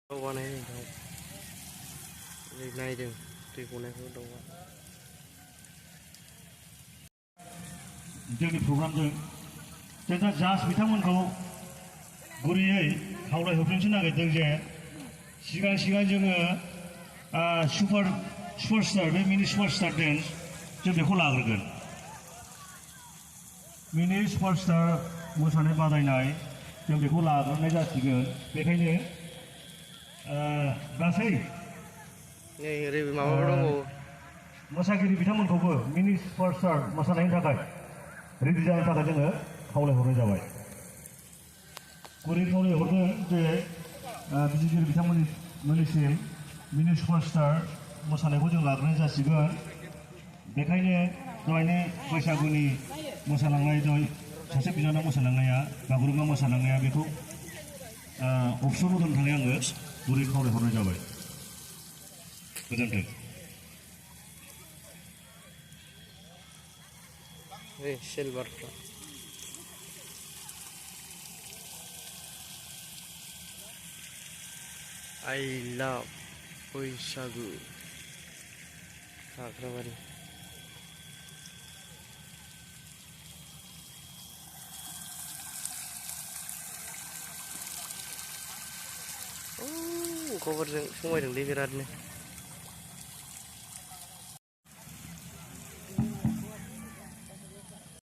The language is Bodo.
दाउआ नायदों दाउ नायदों दै गनायखौ दाउआ जोंनि प्रग्रामजों जों दा जास्ट बिथांमोनखौ गुरैयै खावलायहरफिननो नागिरदों जे सिगां जोङो सुपारस्टार बे मिनि सुपारस्टार डेन्स जों बेखौ लाग्रोगोन। मिनि सुपारस्टार मोसानाय बादायनाय जों बेखौ लाग्रोनाय जासिगोन। बेखायनो गासै माबाबो दंबावो मोसागिरि बिथांमोनखौबो मिनि सुपारस्टार मोसानायनि थाखाय रेडि जानो थाखाय जोङो खावलायहरनाय जाबाय। गुरै खावलायहरदों जे बिजिगिरि बिथांमोननिसिम मिनि सुपारस्टार मोसानायखौ जों लाग्रोनाय जासिगोन। बेखायनो दहायनो बैसागुनि मोसालांनाय सासे बिनानाव मोसालांनाया बागुरुम्बा मोसालांनाया बेखौ अपसन होनो थाखाय आङो गुरै खावलायहरनाय जाबाय। गोजोन्थों। सिलभारफ्रा I love बैसागु खाग्राबारि खबरजों समायदोंलै बिरादनो।